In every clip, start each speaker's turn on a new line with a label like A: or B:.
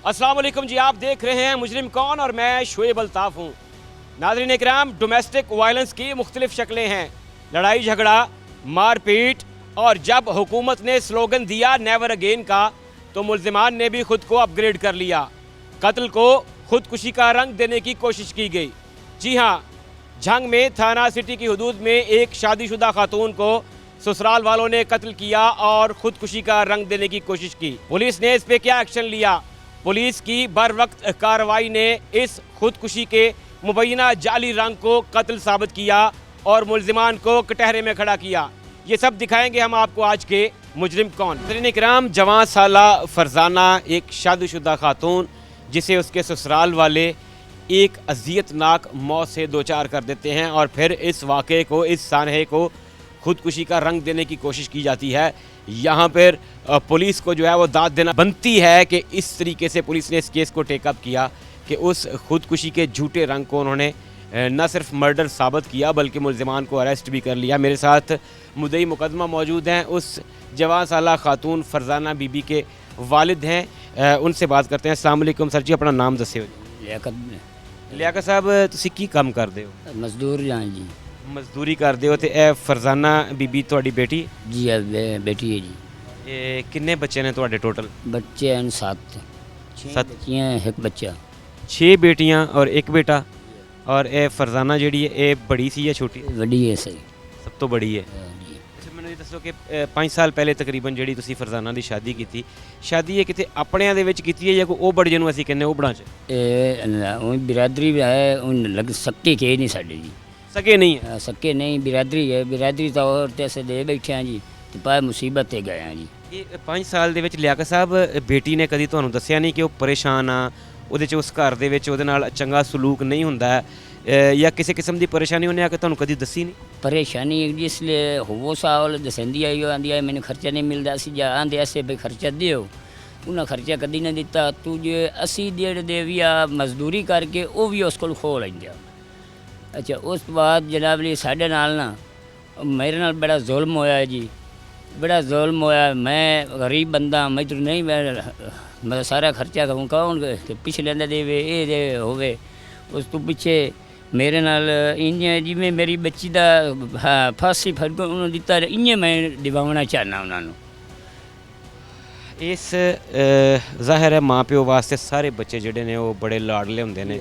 A: अस्सलाम वालेकुम जी, आप देख रहे हैं मुजरिम कौन और मैं शुएब अल्ताफ़ हूँ। नाज़रीन इकराम, डोमेस्टिक वायलेंस की मुख्तलिफ शक्लें हैं। लड़ाई झगड़ा, मारपीट और जब हुकूमत ने स्लोगन दिया नेवर अगेन का तो मुल्ज़िमान ने भी खुद को अपग्रेड कर लिया। कत्ल को खुदकुशी का रंग देने की कोशिश की गई। जी हाँ, झंग में थाना सिटी की हदूद में एक शादीशुदा खातून को ससुराल वालों ने कत्ल किया और खुदकुशी का रंग देने की कोशिश की। पुलिस ने इस पे क्या एक्शन लिया? पुलिस की बर वक्त कार्रवाई ने इस खुदकुशी के मुबैना जाली रंग को कत्ल साबित किया और मुल्जिमान को कटहरे में खड़ा किया। ये सब दिखाएंगे हम आपको आज के मुजरिम कौन। नाज़रीन इकराम, जवां साला फरजाना एक शादीशुदा खातून जिसे उसके ससुराल वाले एक अजियतनाक मौत से दो चार कर देते हैं और फिर इस वाक़े को, इस सानहे को खुदकुशी का रंग देने की कोशिश की जाती है। यहाँ पर पुलिस को जो है वो दाद देना बनती है कि इस तरीके से पुलिस ने इस केस को टेकअप किया कि उस खुदकुशी के झूठे रंग को उन्होंने न सिर्फ मर्डर साबित किया बल्कि मुल्ज़िमान को अरेस्ट भी कर लिया। मेरे साथ मुद्दई मुकदमा मौजूद हैं, उस जवां साला खातून फरजाना बीबी के वालिद हैं। उनसे बात करते हैं। अस्सलाम वालेकुम सर जी, अपना नाम दस्यो जी। लियाकत साहब, तुसी की काम करदे हो?
B: मजदूर जां जी।
A: मजदूरी करदे हो ते ए फरजाना बीबी तुहाडी बेटी?
B: जी बेटी है जी।
A: ये किन्ने बच्चे ने तुहाडे टोटल?
B: बच्चे हैं 7
A: सत्त?
B: बच्चियां एक बच्चा।
A: 6 बेटियां और एक बेटा। और ए फरजाना जिहड़ी है ये बड़ी सी या छोटी?
B: वड्डी है सही।
A: सब तो बड़ी है।
B: जी।
A: अच्छा, मैनूं ये दसो कि 5 साल पहले तकरीबन जिहड़ी तुसी फरजाना दी शादी कीती, शादी ये किते अपणिਆਂ ਦੇ ਵਿੱਚ ਕੀਤੀ ਹੈ ਜਾਂ ਕੋਈ ਉਹ ਬੜ ਜਿਹਨੂੰ ਅਸੀਂ ਕਹਿੰਦੇ ਉਹ ਬੜਾਂ 'ਚ?
B: वो बिरादरी भी है उन लग सक्के के नहीं साडे जी।
A: सगे नहीं है?
B: सक्के नहीं, बिरादरी है। बिरादरी तो और तैसे दे बैठे हैं जी ਤੇ ਪਾ ਮੁਸੀਬਤ ਤੇ ਗਏ हैं जी।
A: ਇਹ 5 ਸਾਲ ਦੇ ਵਿੱਚ ਲਿਆਕਤ ਸਾਹਿਬ ਬੇਟੀ ਨੇ ਕਦੀ ਤੁਹਾਨੂੰ ਦੱਸਿਆ ਨਹੀਂ ਕਿ ਉਹ ਪਰੇਸ਼ਾਨ ਆ, ਉਹਦੇ 'ਚ ਉਸ ਘਰ ਦੇ ਵਿੱਚ ਉਹਦੇ ਨਾਲ ਚੰਗਾ ਸਲੂਕ ਨਹੀਂ ਹੁੰਦਾ ਜਾਂ ਕਿਸੇ ਕਿਸਮ ਦੀ ਪਰੇਸ਼ਾਨੀ ਉਹਨੇ ਆ ਕੇ ਤੁਹਾਨੂੰ ਕਦੀ ਦੱਸੀ ਨਹੀਂ?
B: परेशानी जिसले होवो साल दसेंदी आई आंदी आई मैंने खर्चा नहीं मिलता सी जा आंदे ऐसे भाई खर्चा दिओ, उन्हें खर्चा कदी नहीं दिता। तू जे असी डेढ़ दे भी आ मजदूरी करके वो भी उस को खो लेंगे। अच्छा, उस बाद जनाब जी साढ़े नाल ना मेरे नाल बड़ा जुल्म होया जी, बड़ा जुल्म होया। मैं गरीब बंदा, मैं तो नहीं मैं सारा खर्चा कहूँ कौन पिछले देवे ये दे होवे। उस तो पिछे मेरे नाल इं जिमें मेरी बच्ची का हाँ फांसी फर्क उन्होंने दिता इं मैं दिवाना चाहना उन्होंने।
A: इस ज़ाहिर है माँ प्यो वास्ते सारे बच्चे जिहड़े ने वो बड़े लाडले होंदे ने,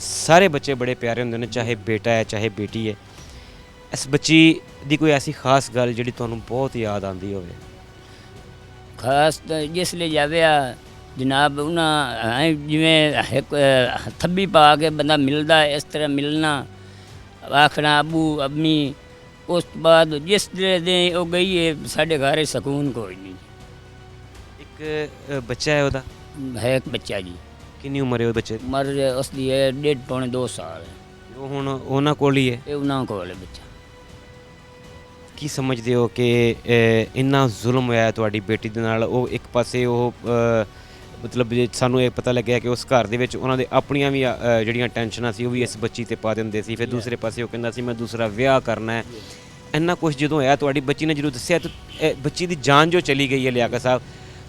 A: सारे बच्चे बड़े प्यारे होंदे ने, चाहे बेटा है चाहे बेटी है। इस बच्ची दी कोई ऐसी खास गल जिहड़ी तुहानूं बहुत याद आंदी होवे?
B: खास जिसले जावे जनाब उन्हें जिमें एक थब्बी पा के बंदा मिलता है इस तरह मिलना, आखना अबू अम्मी। उस बाद जिस दे वो गई है साढ़े घर सकून कोई नहीं।
A: एक बच्चा है उहदा?
B: है एक बच्चा जी।
A: किन्नी उम्र है उस बच्चे दी?
B: उम्र उसकी है 1.5-2 साल।
A: वो हुण उन्हां कोल ही है?
B: ये उन्होंने कोल है बच्चा।
A: ਕੀ ਸਮਝਦੇ ਹੋ ਕਿ ਇੰਨਾ ਜ਼ੁਲਮ ਹੋਇਆ ਤੁਹਾਡੀ ਬੇਟੀ ਦੇ ਨਾਲ? ਉਹ ਇੱਕ ਪਾਸੇ ਉਹ ਮਤਲਬ ਜੇ ਸਾਨੂੰ ਇਹ ਪਤਾ ਲੱਗਿਆ ਕਿ ਉਸ ਘਰ ਦੇ ਵਿੱਚ ਉਹਨਾਂ ਦੇ ਆਪਣੀਆਂ ਵੀ ਜਿਹੜੀਆਂ ਟੈਨਸ਼ਨਾਂ ਸੀ ਉਹ ਵੀ ਇਸ ਬੱਚੀ 'ਤੇ ਪਾ ਦਿੰਦੇ ਸੀ, ਫਿਰ ਦੂਸਰੇ ਪਾਸੇ ਉਹ ਕਹਿੰਦਾ ਸੀ ਮੈਂ ਦੂਸਰਾ ਵਿਆਹ ਕਰਨਾ ਹੈ। ਇੰਨਾ ਕੁਛ ਜਦੋਂ ਹੋਇਆ ਤੁਹਾਡੀ ਬੱਚੀ ਨੇ ਜਦੋਂ ਦੱਸਿਆ ਤਾਂ ਬੱਚੀ ਦੀ ਜਾਨ ਜੋ ਚਲੀ ਗਈ ਹੈ ਲਿਆਕਤ ਸਾਹਿਬ,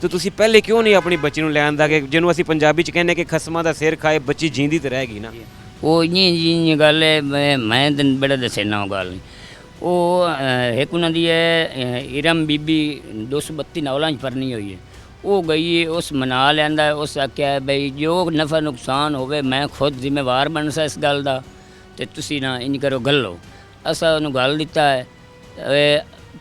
A: ਤਾਂ ਤੁਸੀਂ ਪਹਿਲੇ ਕਿਉਂ ਨਹੀਂ ਆਪਣੀ ਬੱਚੀ ਨੂੰ ਲੈਣ ਦਾ ਕਿ ਜਿਹਨੂੰ ਅਸੀਂ ਪੰਜਾਬੀ 'ਚ ਕਹਿੰਦੇ ਕਿ ਖਸਮਾਂ ਦਾ ਸਿਰ ਖਾਏ ਬੱਚੀ ਜੀਂਦੀ ਤਾਂ ਰਹਿ ਗਈ ਨਾ?
B: ਉਹ ਇੰਨੀ ਗੱਲ ਹੈ ਮੈਂ ਤਾਂ ਬੜਾ ਦੱਸੇ ਨਾ ਉਹ ਗੱਲ ਨਹੀਂ। ਉਹ ਇੱਕ ਉਹਨਾਂ ਦੀ ਹੈ ਇਰਮ ਬੀਬੀ 232 ਨੌਲਾਂ 'ਚ ਪਰਨੀ ਹੋਈ ਹੈ। ਉਹ ਗਈ ਹੈ ਉਸ ਮਨਾ ਲੈਂਦਾ, ਉਸ ਆਖਿਆ ਬਈ ਜੋ ਨਫਾ ਨੁਕਸਾਨ ਹੋਵੇ ਮੈਂ ਖੁਦ ਜ਼ਿੰਮੇਵਾਰ ਬਣ ਸਾ ਇਸ ਗੱਲ ਦਾ ਅਤੇ ਤੁਸੀਂ ਨਾ ਇੰਝ ਕਰੋ ਗੱਲੋ। ਅਸਾਂ ਉਹਨੂੰ ਗੱਲ ਦਿੱਤਾ ਹੈ।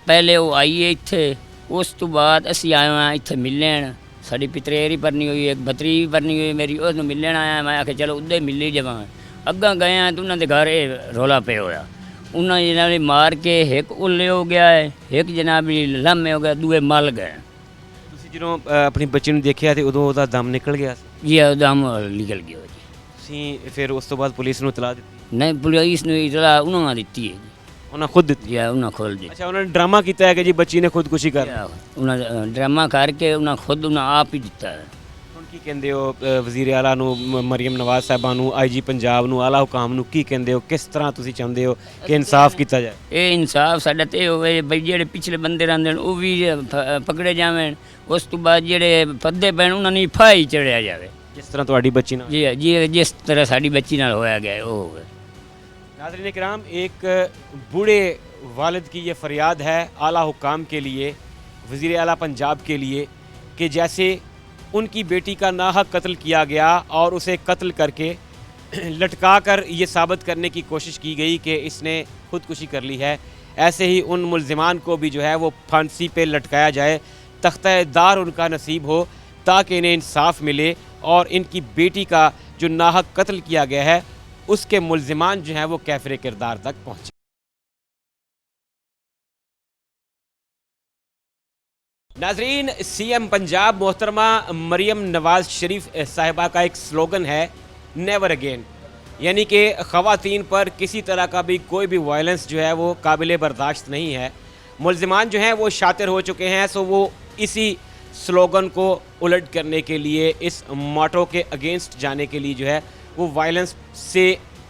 B: ਪਹਿਲੇ ਉਹ ਆਈ ਹੈ ਇੱਥੇ, ਉਸ ਤੋਂ ਬਾਅਦ ਅਸੀਂ ਆਏ ਹਾਂ ਇੱਥੇ ਮਿਲਣ। ਸਾਡੀ ਪਿਤਰੇਰੀ ਭਰਨੀ ਹੋਈ ਹੈ, ਇੱਕ ਭਤਰੀ ਵੀ ਭਰਨੀ ਹੋਈ ਮੇਰੀ, ਉਹਨੂੰ ਮਿਲਣ ਆਇਆ। ਮੈਂ ਆਖਿਆ ਚਲੋ ਉੱਦੇ ਮਿਲੀ ਜਾਵਾਂ। ਅੱਗਾਂ ਗਏ ਹਾਂ ਤਾਂ ਉਹਨਾਂ ਦੇ ਘਰ ਇਹ ਰੌਲਾ ਪਿਆ ਹੋਇਆ। ਉਹਨਾਂ ਜਨਾਬ ਨੇ ਮਾਰ ਕੇ ਇੱਕ ਉੱਲੇ ਹੋ ਗਿਆ ਹੈ, ਇੱਕ ਜਨਾਬ ਲਾਮੇ ਹੋ ਗਿਆ, ਦੂਏ ਮਲ ਗਏ।
A: ਤੁਸੀਂ ਜਦੋਂ ਆਪਣੀ ਬੱਚੀ ਨੂੰ ਦੇਖਿਆ ਤੇ ਉਦੋਂ ਉਹਦਾ ਦਮ ਨਿਕਲ ਗਿਆ ਸੀ?
B: ਜੀ ਦਮ ਨਿਕਲ ਗਿਆ ਜੀ।
A: ਤੁਸੀਂ ਫਿਰ ਉਸ ਤੋਂ ਬਾਅਦ ਪੁਲਿਸ ਨੂੰ ਇਤਲਾਹ ਦਿੱਤੀ?
B: ਨਹੀਂ, ਪੁਲਿਸ ਨੂੰ ਇਤਲਾਹ ਉਹਨਾਂ ਨੇ ਦਿੱਤੀ ਹੈ ਜੀ।
A: ਉਹਨਾਂ ਖੁਦ ਦਿੱਤੀ?
B: ਜੀ ਉਹਨਾਂ ਖੁਦ ਦਿੱਤੀ।
A: ਅੱਛਾ, ਉਹਨਾਂ ਨੇ ਡਰਾਮਾ ਕੀਤਾ ਹੈ ਕਿ ਜੀ ਬੱਚੀ ਨੇ ਖੁਦਕੁਸ਼ੀ ਕਰ?
B: ਉਹਨਾਂ ਡਰਾਮਾ ਕਰਕੇ ਉਹਨਾਂ ਖੁਦ ਉਹਨਾਂ ਆਪ ਹੀ ਦਿੱਤਾ ਹੈ।
A: ਹੁਣ ਕੀ ਕਹਿੰਦੇ ਹੋ ਵਜ਼ੀਰ ਆਲਾ ਨੂੰ ਮਰੀਮ ਨਵਾਜ਼ ਸਾਹਿਬਾ ਨੂੰ ਆਈਜੀ ਪੰਜਾਬ ਨੂੰ ਆਲਾ ਹੁਕਾਮ ਨੂੰ ਕੀ ਕਹਿੰਦੇ ਹੋ ਕਿਸ ਤਰ੍ਹਾਂ ਤੁਸੀਂ ਚਾਹੁੰਦੇ ਹੋ ਕਿ ਇਨਸਾਫ ਕੀਤਾ ਜਾਏ
B: ਇਹ ਇਨਸਾਫ ਸਾਡਾ ਤੇ ਹੋਵੇ ਬਈ ਜਿਹੜੇ ਪਿਛਲੇ ਬੰਦੇ ਰਹਿੰਦੇ ਨੇ ਉਹ ਵੀ ਪਕੜੇ ਜਾਵਣ ਉਸ ਤੋਂ ਬਾਅਦ ਜਿਹੜੇ ਫੱਦੇ ਪੈਣ ਉਹਨਾਂ ਨੂੰ ਫਾਹੀ ਚੜਿਆ ਜਾਵੇ
A: ਜਿਸ ਤਰ੍ਹਾਂ ਤੁਹਾਡੀ ਬੱਚੀ ਨਾਲ
B: ਜੀ ਜੀ ਜਿਸ ਤਰ੍ਹਾਂ ਸਾਡੀ ਬੱਚੀ ਨਾਲ ਹੋਇਆ ਗਿਆ ਉਹ ਹੋਵੇ
A: नाज़रीन इकराम एक बूढ़े वालिद की ये फ़रियाद है आला हुकाम के लिए वज़ीर आला पंजाब के लिए कि जैसे उनकी बेटी का नाहक कत्ल किया गया और उसे कत्ल करके लटका कर ये साबित करने की कोशिश की गई कि इसने ख़ुदकुशी कर ली है ऐसे ही उन मुल्ज़िमान को भी जो है वो फांसी पे लटकाया जाए तख्ता-ए-दार उनका नसीब हो ताकि इन्हें इंसाफ मिले और इनकी बेटी का जो नाहक कत्ल किया गया है उसके मुल्ज़िमान जो हैं वो कैफिर किरदार तक पहुँचे। नाजरीन सीएम पंजाब मोहतरमा मरीम नवाज़ शरीफ साहिबा का एक स्लोगन है नेवर अगेन, यानी कि ख़वातीन पर किसी तरह का भी कोई भी वायलेंस जो है वो काबिल बर्दाश्त नहीं है। मुल्ज़िमान जो हैं वो शातिर हो चुके हैं, सो वो इसी स्लोगन को उलट करने के लिए इस मोटो के अगेंस्ट जाने के लिए जो है वो वायलेंस से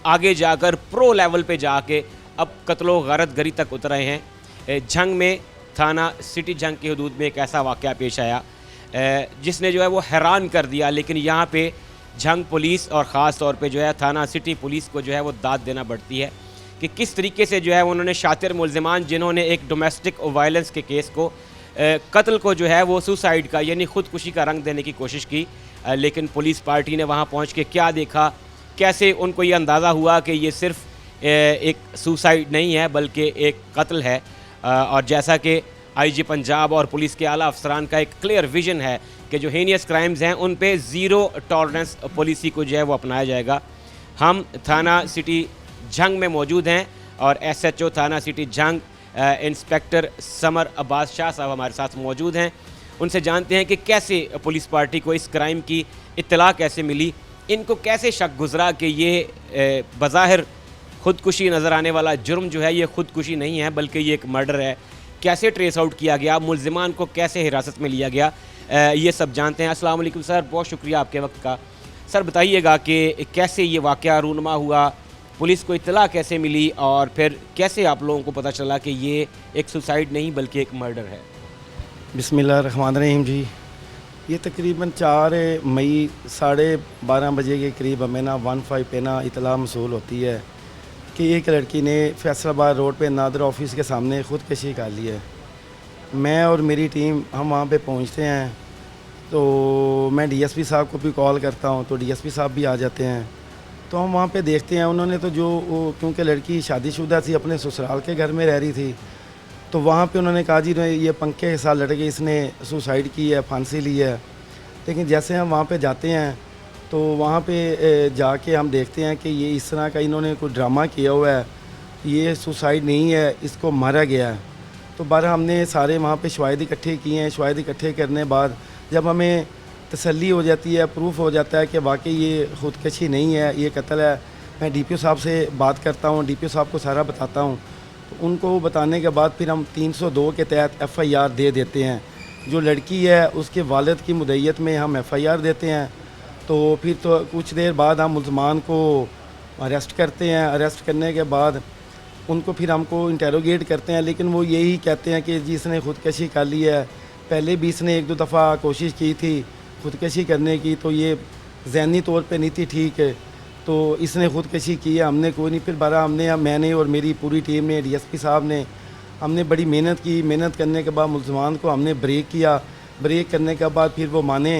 A: आगे जाकर प्रो लेवल पे जाके अब कत्लो गारत गरी तक उतरे हैं। जंग में थाना सिटी जंग की हदूद में एक ऐसा वाक़या पेश आया जिसने जो है वो हैरान कर दिया, लेकिन यहाँ पे जंग पुलिस और ख़ास तौर पे जो है थाना सिटी पुलिस को जो है वो दाद देना पड़ती है कि किस तरीके से जो है उन्होंने शातिर मुल्ज़िमान जिन्होंने एक डोमेस्टिक वायलेंस के केस को कत्ल को जो है वो सुसाइड का यानी ख़ुदकुशी का रंग देने की कोशिश की, लेकिन पुलिस पार्टी ने वहाँ पहुँच के क्या देखा, कैसे उनको ये अंदाज़ा हुआ कि ये सिर्फ एक सुसाइड नहीं है बल्कि एक कत्ल है। और जैसा कि आईजी पंजाब और पुलिस के आला अफसरान का एक क्लियर विज़न है कि जो हेनियस क्राइम्स हैं उन पे ज़ीरो टॉलरेंस पॉलिसी को जो है वो अपनाया जाएगा। हम थाना सिटी जंग में मौजूद हैं और SHO थाना सिटी जंग इंस्पेक्टर समर अब्बास शाह साहब हमारे साथ मौजूद हैं। उनसे जानते हैं कि कैसे पुलिस पार्टी को इस क्राइम की इत्तला कैसे मिली, इनको कैसे शक गुजरा कि ये बज़ाहिर ख़ुदकुशी नज़र आने वाला जुर्म जो है ये ख़ुदकुशी नहीं है बल्कि ये एक मर्डर है, कैसे ट्रेस आउट किया गया, मुल्ज़िमान को कैसे हिरासत में लिया गया, ये सब जानते हैं। अस्सलाम वालेकुम सर, बहुत शुक्रिया आपके वक्त का। सर बताइएगा कि कैसे ये वाक़या रूनमा हुआ, पुलिस को इत्तला कैसे मिली और फिर कैसे आप लोगों को पता चला कि ये एक सुसाइड नहीं बल्कि एक मर्डर है।
C: बिस्मिल्लाहिर्रहमानिर्रहीम जी, ये तकरीबन 4 मई 12:30 बजे के करीब हमें ना 15 पे ना इतला मसूल होती है कि एक लड़की ने फैसलाबाद रोड पे नादर ऑफिस के सामने ख़ुदकुशी कर ली है। मैं और मेरी टीम हम वहाँ पे पहुँचते हैं तो मैं DSP साहब को भी कॉल करता हूँ तो DSP साहब भी आ जाते हैं। तो हम वहाँ पे देखते हैं उन्होंने तो जो क्योंकि लड़की शादीशुदा थी अपने ससुराल के घर में रह रही थी, तो वहाँ पे उन्होंने कहा जी ये पंखे के साथ लड़के इसने सुसाइड की है, फांसी ली है। लेकिन जैसे हम वहाँ पे जाते हैं तो वहाँ पे जाके हम देखते हैं कि ये इस तरह का इन्होंने कोई ड्रामा किया हुआ है, ये सुसाइड नहीं है, इसको मारा गया है। तो बारह हमने सारे वहाँ पे शवाहिद इकट्ठे किए हैं। शवाहिद इकट्ठे करने बाद जब हमें तसल्ली हो जाती है, प्रूफ हो जाता है कि वाकई ये ख़ुदकुशी नहीं है, ये कत्ल है, मैं DPO साहब से बात करता हूँ, DPO साहब को सारा बताता हूँ। तो उनको बताने के बाद फिर हम 302 के तहत FIR दे देते हैं। जो लड़की है उसके वालिद की मुद्दत में हम FIR देते हैं। तो फिर तो कुछ देर बाद हम मुल्ज़िमान को अरेस्ट करते हैं। अरेस्ट करने के बाद उनको फिर हमको इंटेरोगेट करते हैं, लेकिन वो यही कहते हैं कि जिसने ख़ुदकुशी कर ली है, पहले भी इसने 1-2 दफ़ा कोशिश की थी ख़ुदकुशी करने की, तो ये ज़हनी तौर पे नहीं थी ठीक है, तो इसने ख़ुदकुशी की है। हमने कोई नहीं, फिर बारह मैंने और मेरी पूरी टीम ने, DSP साहब ने, हमने बड़ी मेहनत की। मेहनत करने के बाद मुल्ज़िमान को हमने ब्रेक किया। ब्रेक करने के बाद फिर वो माने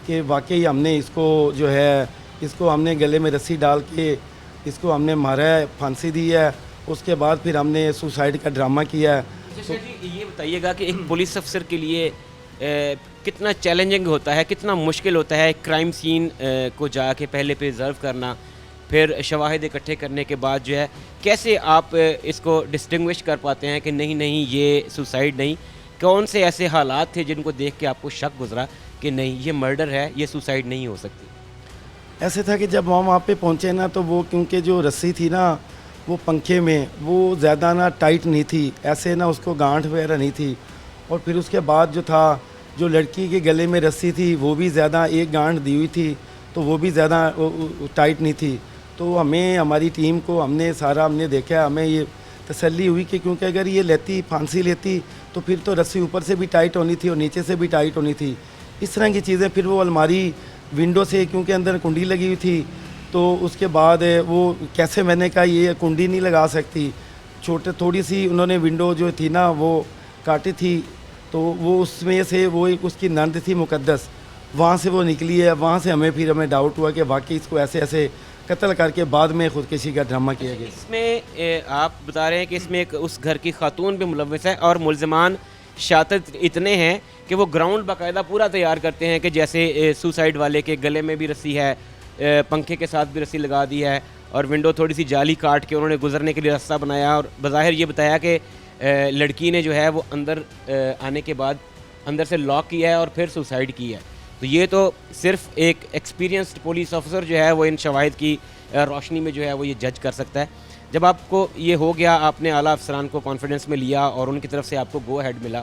C: कि वाकई हमने इसको जो है इसको हमने गले में रस्सी डाल के इसको हमने मारा है, फांसी दी है। उसके बाद फिर हमने सुसाइड का ड्रामा किया है।
A: अच्छा जी, ये बताइएगा कि एक पुलिस अफसर के लिए कितना चैलेंजिंग होता है, कितना मुश्किल होता है क्राइम सीन को जाके पहले प्रिजर्व करना, फिर शवाहिद इकट्ठे करने के बाद जो है कैसे आप इसको डिस्टिंग्विश कर पाते हैं कि नहीं ये सुसाइड नहीं, कौन से ऐसे हालात थे जिनको देख के आपको शक गुजरा कि नहीं ये मर्डर है, ये सुसाइड नहीं हो सकती?
C: ऐसे था कि जब हम वहाँ पे पहुँचे ना तो वो क्योंकि जो रस्सी थी ना वो पंखे में वो ज़्यादा ना टाइट नहीं थी, ऐसे ना उसको गांठ वगैरह नहीं थी। और फिर उसके बाद जो था जो लड़की के गले में रस्सी थी वो भी ज़्यादा एक गांठ दी हुई थी, तो वो भी ज़्यादा टाइट नहीं थी। तो हमें हमारी टीम को हमने देखा, हमें ये तसल्ली हुई कि क्योंकि अगर ये लेती फांसी लेती तो फिर तो रस्सी ऊपर से भी टाइट होनी थी और नीचे से भी टाइट होनी थी, इस तरह की चीज़ें। फिर वो अलमारी विंडो से, क्योंकि अंदर कुंडी लगी हुई थी, तो उसके बाद वो कैसे, मैंने कहा ये कुंडी नहीं लगा सकती, थोड़ी सी उन्होंने विंडो जो थी ना वो काटी थी, तो वो उसमें से वो एक उसकी नंद थी मुकद्दस, वहाँ से वो निकली है। वहाँ से हमें डाउट हुआ कि वाकई इसको ऐसे ऐसे कत्ल करके बाद में ख़ुदकुशी का ड्रामा किया गया।
A: इसमें आप बता रहे हैं कि इसमें एक उस घर की खातून भी मुलव्वस है और मुल्ज़िमान शातिर इतने हैं कि वो ग्राउंड बाकायदा पूरा तैयार करते हैं कि जैसे सुसाइड वाले के गले में भी रस्सी है, पंखे के साथ भी रस्सी लगा दी है और विंडो थोड़ी सी जाली काट के उन्होंने गुजरने के लिए रास्ता बनाया और बज़ाहिर ये बताया कि लड़की ने जो है वो अंदर आने के बाद अंदर से लॉक किया है और फिर सुसाइड की है। तो ये तो सिर्फ एक एक्सपीरियंस्ड पुलिस ऑफिसर जो है वो इन शवाहिद की रोशनी में जो है वो ये जज कर सकता है। जब आपको ये हो गया, आपने आला अफसरान को कॉन्फिडेंस में लिया और उनकी तरफ से आपको गो हेड मिला,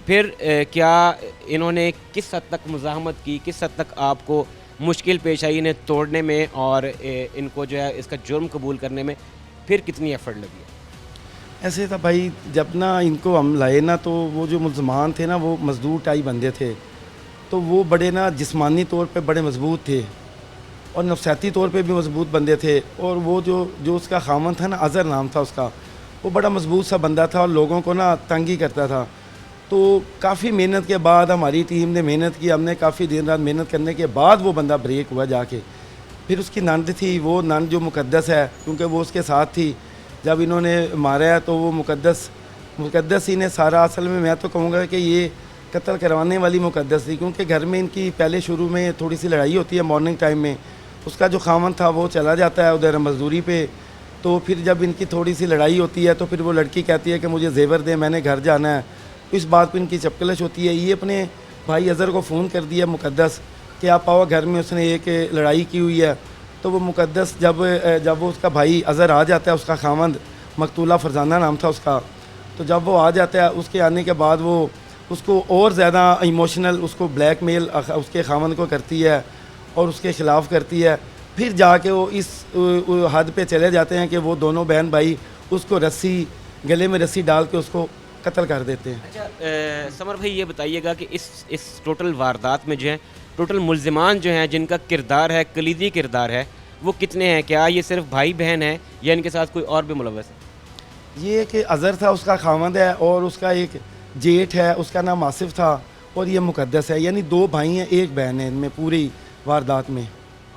A: फिर क्या इन्होंने किस हद तक मुज़ाहमत की, किस हद तक आपको मुश्किल पेश आई इन्हें तोड़ने में और इनको जो है इसका जुर्म कबूल करने में, फिर कितनी एफर्ट लगी?
C: ऐसे था भाई, जब ना इनको हम लाए ना, तो वो जो मुल्ज़मान थे ना वो मज़दूर टाइप बंदे थे, तो वो बड़े ना जिस्मानी तौर पे बड़े मजबूत थे और नफसियाती तौर पे भी मजबूत बंदे थे। और वो जो उसका खामन था ना, अज़हर नाम था उसका, वो बड़ा मजबूत सा बंदा था और लोगों को ना तंग ही करता था। तो काफ़ी मेहनत के बाद हमारी टीम ने मेहनत की, हमने काफ़ी दिन रात मेहनत करने के बाद वो बंदा ब्रेक हुआ जाके। फिर उसकी नंद थी, वो नंद जो मुकद्दस है, क्योंकि वो उसके साथ थी जब इन्होंने मारा है, तो वो मुकद्दस ही ने सारा, असल में मैं तो कहूँगा कि ये कत्ल करवाने वाली मुकद्दस थी, क्योंकि घर में इनकी पहले शुरू में थोड़ी सी लड़ाई होती है मॉर्निंग टाइम में। उसका जो खामन था वो चला जाता है उधर मजदूरी पे, तो फिर जब इनकी थोड़ी सी लड़ाई होती है तो फिर वो लड़की कहती है कि मुझे जेवर दे, मैंने घर जाना है। तो इस बात पर इनकी चपकलश होती है। ये अपने भाई अज़हर को फ़ोन कर दिया मुकद्दस कि आप आओ घर में, उसने एक लड़ाई की हुई है। तो वो मुकद्दस जब वो उसका भाई अज़हर आ जाता है, उसका खामंद मकतूला फरजाना नाम था उसका, तो जब वो आ जाता है, उसके आने के बाद वो उसको और ज़्यादा इमोशनल, उसको ब्लैकमेल उसके खामन को करती है और उसके ख़िलाफ़ करती है। फिर जाके वो इस हद पे चले जाते हैं कि वो दोनों बहन भाई उसको गले में रस्सी डाल के उसको कत्ल कर देते हैं।
A: अच्छा समर भाई, ये बताइएगा कि इस टोटल वारदात में जो है टोटल मुल्ज़िमान जो हैं जिनका किरदार है, कलीदी किरदार है, वो कितने हैं? क्या ये सिर्फ भाई बहन हैं या इनके साथ कोई और भी मुलव्वस है?
C: ये कि अज़हर था उसका खामद है और उसका एक जेठ है, उसका नाम आसिफ था, और ये मुकद्दस है, यानी दो भाई हैं एक बहन है इनमें पूरी वारदात में।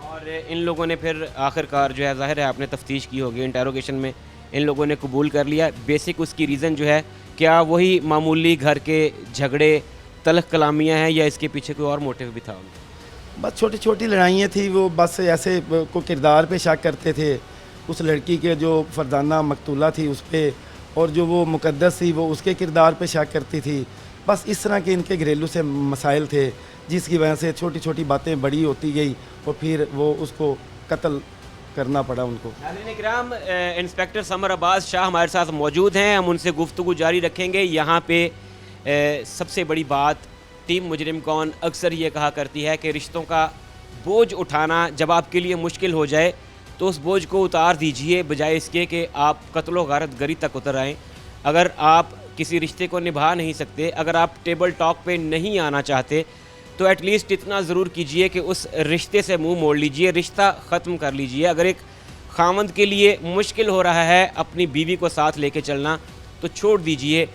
A: और इन लोगों ने फिर आखिरकार जो है, ज़ाहिर है आपने तफ्तीश की होगी, इंटेरोगेशन में इन लोगों ने कबूल कर लिया। बेसिक उसकी रीज़न जो है, क्या वही मामूली घर के झगड़े, तलख कलामियाँ हैं या इसके पीछे कोई और मोटिव भी था?
C: बस छोटी छोटी लड़ाइयाँ थी, वो बस ऐसे को किरदार पे शक करते थे, उस लड़की के जो फरजाना मकतूला थी उस पर, और जो वो मुकद्दस थी वो उसके किरदार पे शक करती थी। बस इस तरह के इनके घरेलू से मसाइल थे, जिसकी वजह से छोटी छोटी बातें बड़ी होती गई और फिर वो उसको कत्ल करना पड़ा उनको।
A: नाज़रीन किराम, इंस्पेक्टर समर अब्बास शाह हमारे साथ मौजूद हैं, हम उनसे गुफ्तगू जारी रखेंगे। यहाँ पे सबसे बड़ी बात, टीम मुजरिम कौन अक्सर ये कहा करती है कि रिश्तों का बोझ उठाना जब आपके लिए मुश्किल हो जाए तो उस बोझ को उतार दीजिए, बजाय इसके कि आप कत्लो गारत गरी तक उतर आएँ। अगर आप किसी रिश्ते को निभा नहीं सकते, अगर आप टेबल टॉक पे नहीं आना चाहते, तो एटलीस्ट इतना ज़रूर कीजिए कि उस रिश्ते से मुंह मोड़ लीजिए, रिश्ता ख़त्म कर लीजिए। अगर एक खामंद के लिए मुश्किल हो रहा है अपनी बीवी को साथ लेके चलना, तो छोड़ दीजिए।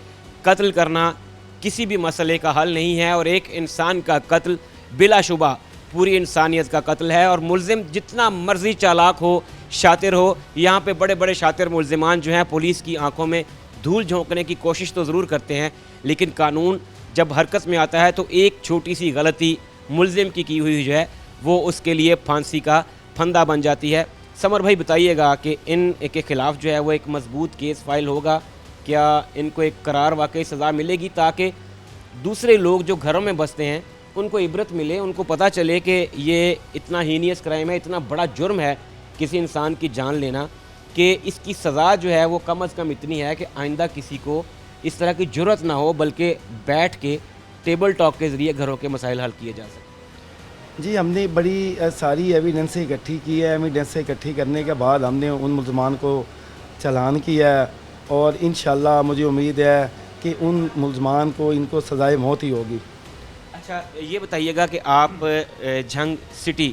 A: कत्ल करना किसी भी मसले का हल नहीं है, और एक इंसान का कत्ल बिलाशुबा पूरी इंसानियत का कत्ल है। और मुल्ज़िम जितना मर्ज़ी चालाक हो, शातिर हो, यहाँ पे बड़े बड़े शातिर मुल्ज़िमान जो हैं पुलिस की आंखों में धूल झोंकने की कोशिश तो ज़रूर करते हैं, लेकिन कानून जब हरकत में आता है तो एक छोटी सी गलती मुल्ज़िम की हुई जो है वो उसके लिए फांसी का फंदा बन जाती है। समर भाई बताइएगा कि इन के ख़िलाफ़ जो है वो एक मज़बूत केस फाइल होगा, क्या इनको एक करार वाकई सज़ा मिलेगी ताकि दूसरे लोग जो घरों में बसते हैं उनको इबरत मिले, उनको पता चले कि ये इतना हीनियस क्राइम है, इतना बड़ा जुर्म है किसी इंसान की जान लेना, कि इसकी सज़ा जो है वो कम अज़ कम इतनी है कि आइंदा किसी को इस तरह की जुर्रत ना हो, बल्कि बैठ के ٹیبل ٹاک کے ذریعے گھروں کے مسائل حل کیے جا سکیں؟
C: جی ہم نے بڑی ساری ایویڈنس اکٹھی کی ہے. ایویڈنس اکٹھی کرنے کے بعد ہم نے ان ملزمان کو چلان کیا ہے اور انشاءاللہ مجھے امید ہے کہ ان ملزمان کو ان کو سزائے موت ہی ہوگی.
A: اچھا یہ بتائیے گا کہ آپ جھنگ سٹی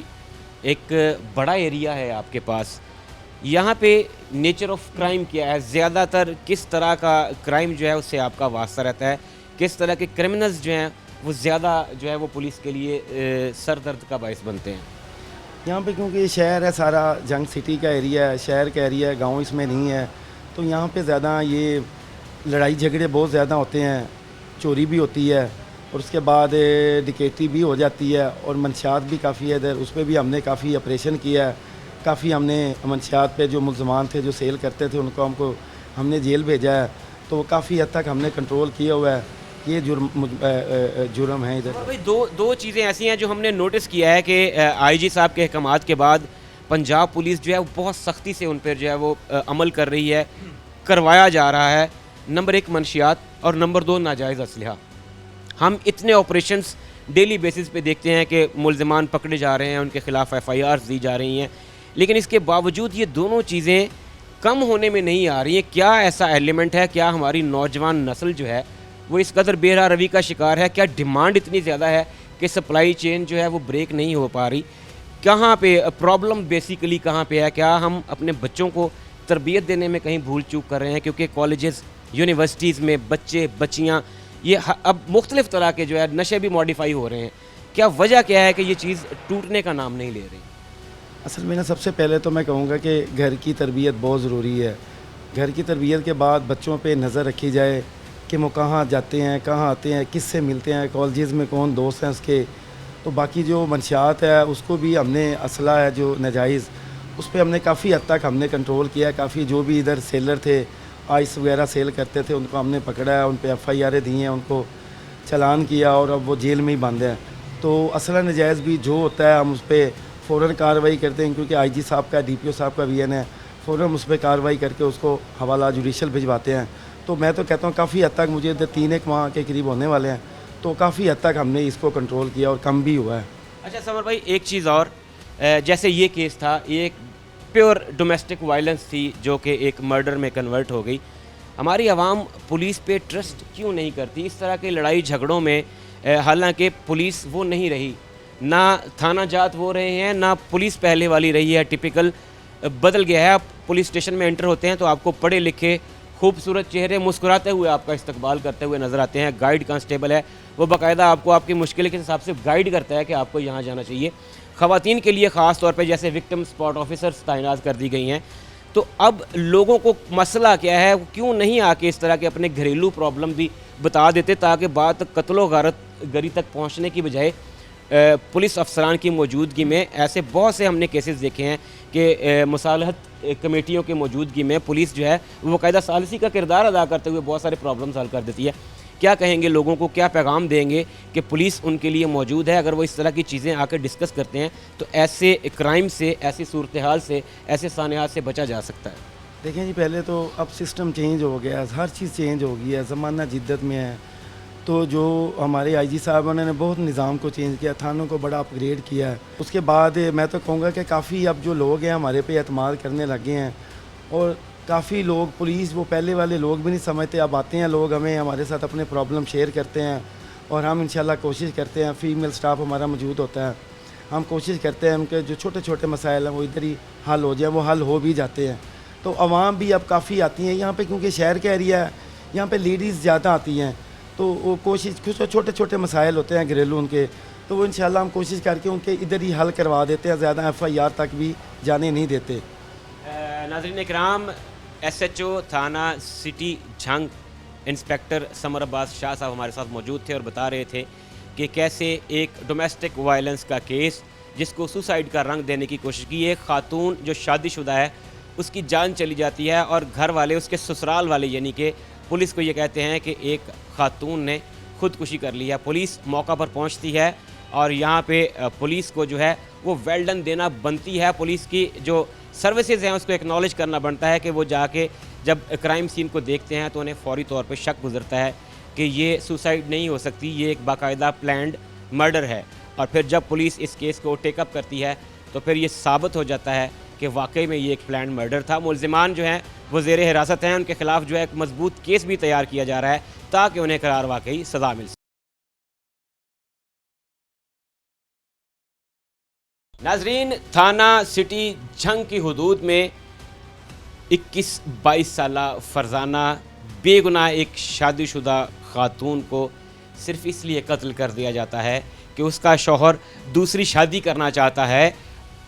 A: ایک بڑا ایریا ہے آپ کے پاس, یہاں پہ نیچر آف کرائم کیا ہے؟ زیادہ تر کس طرح کا کرائم جو ہے اس سے آپ کا واسطہ رہتا ہے؟ کس طرح کے کرمنلز جو ہیں وہ زیادہ جو ہے وہ پولیس کے لیے سر درد کا باعث بنتے ہیں؟
C: یہاں پہ کیونکہ یہ شہر ہے سارا, جنگ سٹی کا ایریا ہے, شہر کا ایریا ہے, گاؤں اس میں نہیں ہے, تو یہاں پہ زیادہ یہ لڑائی جھگڑے بہت زیادہ ہوتے ہیں, چوری بھی ہوتی ہے اور اس کے بعد ڈکیتی بھی ہو جاتی ہے اور منشیات بھی کافی ہے ادھر. اس پہ بھی ہم نے کافی آپریشن کیا ہے, کافی ہم نے منشیات پہ جو ملزمان تھے جو سیل کرتے تھے ان کو ہم نے جیل بھیجا ہے, تو کافی حد تک ہم نے کنٹرول کیا ہوا ہے. یہ جرم ہے ادھر.
A: بھائی دو چیزیں ایسی ہیں جو ہم نے نوٹس کیا ہے کہ آئی جی صاحب کے احکامات کے بعد پنجاب پولیس جو ہے وہ بہت سختی سے ان پر جو ہے وہ عمل کر رہی ہے, کروایا جا رہا ہے. نمبر 1 منشیات اور نمبر 2 ناجائز اسلحہ. ہم اتنے آپریشنز ڈیلی بیسس پہ دیکھتے ہیں کہ ملزمان پکڑے جا رہے ہیں, ان کے خلاف FIRs دی جا رہی ہیں, لیکن اس کے باوجود یہ دونوں چیزیں کم ہونے میں نہیں آ رہی ہیں. کیا ایسا ایلیمنٹ ہے؟ کیا ہماری نوجوان نسل جو ہے وہ اس قدر بے راہ روی کا شکار ہے؟ کیا ڈیمانڈ اتنی زیادہ ہے کہ سپلائی چین جو ہے وہ بریک نہیں ہو پا رہی؟ کہاں پہ پرابلم بیسیکلی کہاں پہ ہے؟ کیا ہم اپنے بچوں کو تربیت دینے میں کہیں بھول چوک کر رہے ہیں؟ کیونکہ کالجز یونیورسٹیز میں بچے بچیاں یہ اب مختلف طرح کے جو ہے نشے بھی ماڈیفائی ہو رہے ہیں. کیا وجہ کیا ہے کہ یہ چیز ٹوٹنے کا نام نہیں لے رہی؟
C: اصل میں سب سے پہلے تو میں کہوں گا کہ گھر کی تربیت بہت ضروری ہے. گھر کی تربیت کے بعد بچوں پہ نظر رکھی جائے کہ وہ کہاں جاتے ہیں, کہاں آتے ہیں, کس سے ملتے ہیں, کالجز میں کون دوست ہیں اس کے. تو باقی جو منشیات ہے اس کو بھی ہم نے اسلحہ ہے جو ناجائز, اس پہ ہم نے کافی حد تک ہم نے کنٹرول کیا ہے. کافی جو بھی ادھر سیلر تھے, آئس وغیرہ سیل کرتے تھے, ان کو ہم نے پکڑا ہے, ان پہ FIR دی ہیں, ان کو چلان کیا اور اب وہ جیل میں ہی بند ہیں. تو اسلحہ ناجائز بھی جو ہوتا ہے ہم اس پہ فوراً کارروائی کرتے ہیں, کیونکہ IG صاحب کا DPO صاحب کا VN ہے, فوراً اس پہ کارروائی کر کے اس کو حوالہ جوڈیشل بھجواتے ہیں. تو میں تو کہتا ہوں کافی حد تک مجھے 3-1 ماہ کے قریب ہونے والے ہیں, تو کافی حد تک ہم نے اس کو کنٹرول کیا اور کم بھی ہوا ہے.
A: اچھا سمر بھائی ایک چیز اور, جیسے یہ کیس تھا یہ ایک پیور ڈومیسٹک وائلنس تھی جو کہ ایک مرڈر میں کنورٹ ہو گئی. ہماری عوام پولیس پہ ٹرسٹ کیوں نہیں کرتی اس طرح کے لڑائی جھگڑوں میں؟ حالانکہ پولیس وہ نہیں رہی, نہ تھانہ جات وہ رہے ہیں, نہ پولیس پہلے والی رہی ہے. ٹپیکل بدل گیا ہے. آپ پولیس اسٹیشن میں انٹر ہوتے ہیں تو آپ کو پڑھے لکھے خوبصورت چہرے مسکراتے ہوئے آپ کا استقبال کرتے ہوئے نظر آتے ہیں. گائیڈ کانسٹیبل ہے, وہ باقاعدہ آپ کو آپ کی مشکل کے حساب سے گائیڈ کرتا ہے کہ آپ کو یہاں جانا چاہیے. خواتین کے لیے خاص طور پہ جیسے وکٹم سپورٹ آفیسرز تعینات کر دی گئی ہیں. تو اب لوگوں کو مسئلہ کیا ہے, کیوں نہیں آ کے اس طرح کے اپنے گھریلو پرابلم بھی بتا دیتے تاکہ بات قتل و غارت گری تک پہنچنے کی بجائے پولیس افسران کی موجودگی میں ایسے بہت سے ہم نے کیسز دیکھے ہیں کہ مصالحت کمیٹیوں کی موجودگی میں پولیس جو ہے وہ باقاعدہ ثالثی کا کردار ادا کرتے ہوئے بہت سارے پرابلمز حل کر دیتی ہے. کیا کہیں گے لوگوں کو, کیا پیغام دیں گے کہ پولیس ان کے لیے موجود ہے؟ اگر وہ اس طرح کی چیزیں آ کے ڈسکس کرتے ہیں تو ایسے کرائم سے, ایسی صورتحال سے, ایسے سانحات سے بچا جا سکتا ہے.
C: دیکھیں جی پہلے تو اب سسٹم چینج ہو گیا ہے, ہر چیز چینج ہو گئی ہے, زمانہ جدت میں ہے. تو جو ہمارے IG صاحب انہوں نے بہت نظام کو چینج کیا, تھانوں کو بڑا اپ گریڈ کیا ہے. اس کے بعد میں تو کہوں گا کہ کافی اب جو لوگ ہیں ہمارے پہ اعتماد کرنے لگے ہیں, اور کافی لوگ پولیس وہ پہلے والے لوگ بھی نہیں سمجھتے. اب آتے ہیں لوگ ہمیں ہمارے ساتھ اپنے پرابلم شیئر کرتے ہیں اور ہم انشاءاللہ کوشش کرتے ہیں, فیمیل سٹاف ہمارا موجود ہوتا ہے, ہم کوشش کرتے ہیں ان کے جو چھوٹے چھوٹے مسائل ہیں وہ ادھر ہی حل ہو جائیں, وہ حل ہو بھی جاتے ہیں. تو عوام بھی اب کافی آتی ہیں یہاں پہ, کیونکہ شہر کا ایریا ہے, یہاں پہ لیڈیز زیادہ آتی ہیں. تو وہ کوشش, کچھ چھوٹے چھوٹے مسائل ہوتے ہیں گھریلو ان کے, تو وہ انشاءاللہ ہم کوشش کر کے ان کے ادھر ہی حل کروا دیتے ہیں, زیادہ FIR تک بھی جانے نہیں دیتے.
A: ناظرین اکرام, SHO تھانہ سٹی جھنگ انسپیکٹر سمر عباس شاہ صاحب ہمارے ساتھ موجود تھے اور بتا رہے تھے کہ کیسے ایک ڈومیسٹک وائلنس کا کیس جس کو سوسائڈ کا رنگ دینے کی کوشش کی, ایک خاتون جو شادی شدہ ہے اس کی جان چلی جاتی ہے اور گھر والے, اس کے سسرال والے یعنی کہ پولیس کو یہ کہتے ہیں کہ ایک خاتون نے خودکشی کر لی ہے. پولیس موقع پر پہنچتی ہے اور یہاں پہ پولیس کو جو ہے وہ ویل ڈن دینا بنتی ہے. پولیس کی جو سروسز ہیں اس کو ایکنالج کرنا بنتا ہے کہ وہ جا کے جب کرائم سین کو دیکھتے ہیں تو انہیں فوری طور پہ شک گزرتا ہے कि ये सुसाइड नहीं हो सकती, ये एक बाकायदा प्लान्ड मर्डर है। और फिर जब पुलिस इस केस को टेकअप करती है तो फिर ये साबित हो जाता है कि वाकई में ये एक प्लान्ड मर्डर था। मुलजिमान जो हैं वो ज़ेर हिरासत हैं, उनके खिलाफ जो है एक मजबूत केस भी तैयार किया जा रहा है ताकि उन्हें करार वाकई सज़ा मिल सके। नाजरीन, थाना सिटी झंग की हदूद में 21-22 साला फरजाना बेगुनाह एक शादीशुदा खातून को सिर्फ इसलिए कत्ल कर दिया जाता है कि उसका शौहर दूसरी शादी करना चाहता है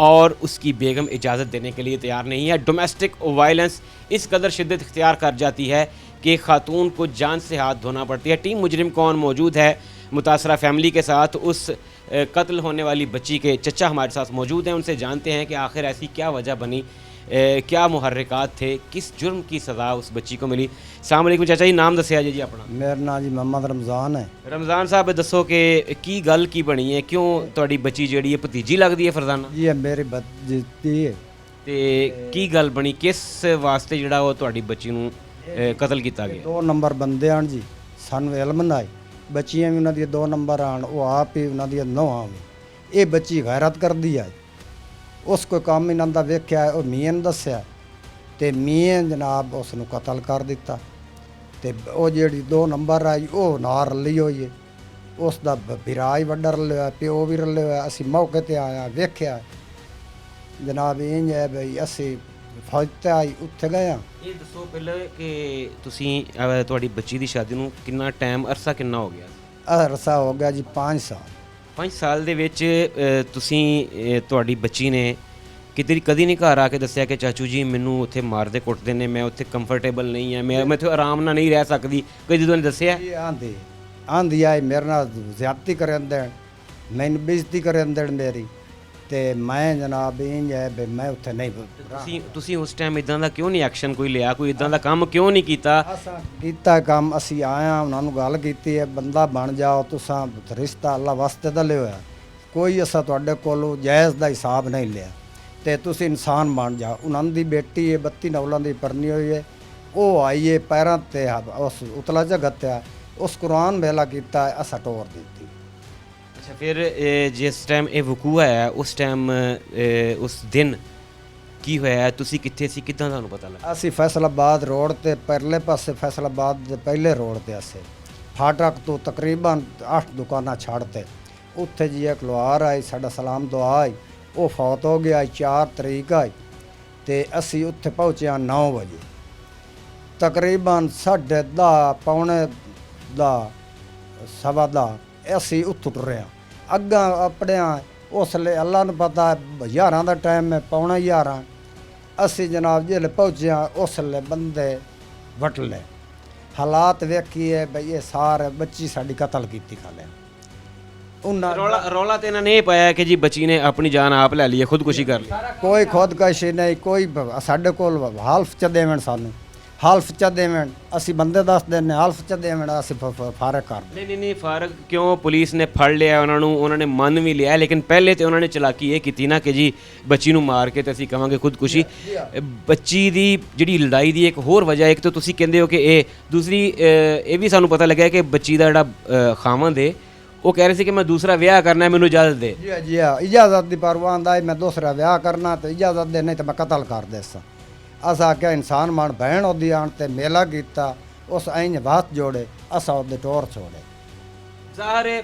A: और उसकी बेगम इजाज़त देने के लिए तैयार नहीं है। डोमेस्टिक वायलेंस इस कदर शिद्दत इख्तियार कर जाती है कि खातून को जान से हाथ धोना पड़ती है। टीम मुजरिम कौन मौजूद है मुतासरा फैमिली के साथ, उस कत्ल होने वाली बच्ची के चचा हमारे साथ मौजूद हैं, उनसे जानते हैं कि आखिर ऐसी क्या वजह बनी, क्या मुहर्रिकात थे, किस जुर्म की सज़ा उस बच्ची को मिली। अस्सलाम वालेकुम चाचा जी, नाम दसिया जी अपना।
D: मेरा नाम जी मोहम्मद रमज़ान है।
A: रमज़ान साहब दसो कि की गल की बनी है, क्यों तुहाडी बच्ची जिहड़ी है भतीजी लगदी है फरजाना
D: जी मेरी बच्ची है।
A: ते की गल बनी, किस वास्ते जिहड़ा वो तुहाडी बच्ची नूं कत्ल किया गया?
D: 2 नंबर बंदे आन जी, सानू इलम ना है बच्चियां भी उन्हां दी 2 नंबर आन, वो आप ही उन्हां दी नौहां भी। ये बच्ची गैरत करदी है, उस कोई काम इन्हां दा वेख्या है, वो मीआं ने दस्सिया ते मीआं जनाब उस नूं कतल कर दिता। ते वो जिहड़ी 2 नंबर आई वो नाल रली होई है, उस दा भरा ही वड्डा रलिया होया, प्यो भी रलिया होया। असीं मौके ते आया वेख्या जनाब इंज है बई, असीं फौज ते आई उत्थे गए हाँ।
A: ਇਹ ਦੱਸੋ ਪਹਿਲਾਂ ਕਿ ਤੁਸੀਂ ਤੁਹਾਡੀ ਬੱਚੀ ਦੀ ਸ਼ਾਦੀ ਨੂੰ ਕਿੰਨਾ ਟਾਈਮ ਅਰਸਾ ਕਿੰਨਾ ਹੋ ਗਿਆ?
D: अरसा हो गया जी 5 साल।
A: 5 ਸਾਲ ਦੇ ਵਿੱਚ ਤੁਸੀਂ ਤੁਹਾਡੀ ਬੱਚੀ ਨੇ ਕਦੀ ਨਹੀਂ ਘਰ ਆ ਕੇ ਦੱਸਿਆ ਕਿ ਚਾਚੂ ਜੀ ਮੈਨੂੰ ਉੱਥੇ ਮਾਰਦੇ ਕੁੱਟਦੇ ਨੇ, ਮੈਂ ਉੱਥੇ ਕੰਫਰਟੇਬਲ ਨਹੀਂ ਹਾਂ, ਮੈਂ ਇੱਥੇ ਆਰਾਮ ਨਾਲ ਨਹੀਂ ਰਹਿ ਸਕਦੀ, ਕਦੀ ਤੁਹਾਨੂੰ ਦੱਸਿਆ?
D: ये आंधी आई मेरे नाल ज्यादती करन देन, मैनू बेइज्जती करन देन मेरी, ते मैं जनाब इंज है बई मैं उत्थे नहीं।
A: ਤੁਸੀਂ ਉਸ ਟਾਈਮ ਇਦਾਂ ਦਾ ਕਿਉਂ ਨਹੀਂ ਐਕਸ਼ਨ ਕੋਈ ਲਿਆ, ਕੋਈ ਇਦਾਂ ਦਾ ਕੰਮ ਕਿਉਂ ਨਹੀਂ ਕੀਤਾ?
D: असां कीता काम, असीं आया उन्हां नूं गल कीती है बंदा बन जाओ, तुसां रिश्ता अल्लाह वास्ते दा लिया, कोई असां तुहाडे कोलों जायज़ दा हिसाब नहीं लिया, ते तुसीं इंसान बन जाओ। उन्हां दी बेटी है 32 नौलां दी परनी हुई है, वो आई है पैरां ते उस उतला जगत है, उस कुरान बेला कीता है, असां टोर दी।
A: अच्छा, फिर जिस टाइम ये वकूआ ਹੋਇਆ ਉਸ ਟਾਈਮ ਉਸ ਦਿਨ ਕੀ ਹੋਇਆ, ਤੁਸੀਂ ਕਿੱਥੇ ਸੀ, ਕਿੱਦਾਂ ਤੁਹਾਨੂੰ ਪਤਾ ਲੱਗਾ?
D: ਅਸੀਂ ਫੈਸਲਾਬਾਦ ਰੋਡ ਤੇ ਪਰਲੇ ਪਾਸੇ, ਫੈਸਲਾਬਾਦ ਦੇ ਪਹਿਲੇ ਰੋਡ ਤੇ ਅਸੀਂ ਫਾਟਕ ਤੋਂ ਤਕਰੀਬਨ 8 ਦੁਕਾਨਾਂ ਛੱਡ ਤੇ ਉੱਥੇ ਜੀ ਇੱਕ ਲੋਹਾਰ ਆਈ, ਸਾਡਾ ਸਲਾਮ ਦੁਆ ਆਈ, ਉਹ ਫੌਤ ਹੋ ਗਿਆ 4 ਤਰੀਕ ਆਈ, ਤੇ ਅਸੀਂ ਉੱਥੇ ਪਹੁੰਚਿਆ 9 ਵਜੇ, ਤਕਰੀਬਨ 10:30 ਪੌਣੇ 10 ਅਸੀਂ ਉੱਥੋਂ ਤੁਰਿਆ ਅੱਗਾ ਆਪਣਿਆਂ। ਉਸ ਵੇਲੇ ਅੱਲਾ ਨੂੰ ਪਤਾ 11 ਦਾ ਟਾਈਮ ਹੈ, ਪੌਣਾ 11 ਅਸੀਂ ਜਨਾਬ ਜਿਹੜੇ ਪਹੁੰਚਿਆ ਉਸ ਵੇਲੇ ਬੰਦੇ ਵਟ ਲਏ। ਹਾਲਾਤ ਵੇਖੀਏ ਬਈ ਇਹ ਸਾਰੇ ਬੱਚੀ ਸਾਡੀ ਕਤਲ ਕੀਤੀ ਖਾਲੇ ਉਹਨਾਂ।
A: ਰੌਲਾ ਤੇ ਇਹਨਾਂ ਨੇ ਇਹ ਪਾਇਆ ਕਿ ਜੀ ਬੱਚੀ ਨੇ ਆਪਣੀ ਜਾਨ ਆਪ ਲੈ ਲਈ ਹੈ, ਖੁਦਕੁਸ਼ੀ ਕਰ ਲਈ।
D: ਕੋਈ ਖੁਦਕੁਸ਼ੀ ਨਹੀਂ, ਕੋਈ ਸਾਡੇ ਕੋਲ ਹਾਲਫ ਚ ਦੇਵਣ, ਸਾਨੂੰ ਹਾਲਫ ਚ ਦੇਵਣ, ਅਸੀਂ ਬੰਦੇ ਦੱਸ ਦਿੰਦੇ ਹਾਲਫ ਚ ਦੇਵਣ, ਅਸੀਂ ਫਾਰਗ ਕਰ ਦਿੰਦੇ।
A: ਨਹੀਂ ਫਾਰਗ ਕਿਉਂ? ਪੁਲਿਸ ਨੇ ਫੜ ਲਿਆ ਉਹਨਾਂ ਨੂੰ, ਉਹਨਾਂ ਨੇ ਮੰਨ ਵੀ ਲਿਆ, ਲੇਕਿਨ ਪਹਿਲੇ ਤੇ ਉਹਨਾਂ ਨੇ ਚਲਾਕੀ ਇਹ ਕੀਤੀ ਨਾ ਕਿ ਜੀ ਬੱਚੀ ਨੂੰ ਮਾਰ ਕੇ ਤੇ ਅਸੀਂ ਕਵਾਂਗੇ ਖੁਦਕੁਸ਼ੀ। ਬੱਚੀ ਦੀ ਜਿਹੜੀ ਲੜਾਈ ਦੀ ਇੱਕ ਹੋਰ ਵਜ੍ਹਾ, ਇੱਕ ਤਾਂ ਤੁਸੀਂ ਕਹਿੰਦੇ ਹੋ ਕਿ ਇਹ ਦੂਸਰੀ ਇਹ ਵੀ ਸਾਨੂੰ ਪਤਾ ਲੱਗਿਆ ਕਿ ਬੱਚੀ ਦਾ ਜਿਹੜਾ ਖਾਵੰਦ ਹੈ ਉਹ ਕਹਿ ਰਹੇ ਸੀ ਕਿ ਮੈਂ ਦੂਸਰਾ ਵਿਆਹ ਕਰਨਾ, ਮੈਨੂੰ ਇਜਾਜ਼ਤ ਦੇ।
D: ਜੀ ਇਜਾਜ਼ਤ ਦੀ ਪਰਵਾਹ ਦਾ ਮੈਂ ਦੂਸਰਾ ਵਿਆਹ ਕਰਨਾ ਤੇ ਇਜਾਜ਼ਤ ਦੇ, ਨਹੀਂ ਤਾਂ ਮੈਂ ਕਤਲ ਕਰ ਦੇ ਸਾਂ। ਅਸਾਂ ਆਖਿਆ ਇਨਸਾਨ ਮਨ ਭੈਣ ਉਹਦੀ ਆਣ ਤੇ ਮੇਲਾ ਕੀਤਾ, ਉਸ ਐਂ ਹੱਥ ਜੋੜੇ, ਅਸਾਂ ਉਹਦੇ ਟੋਰ ਛੋੜੇ।
A: ਸਾਰੇ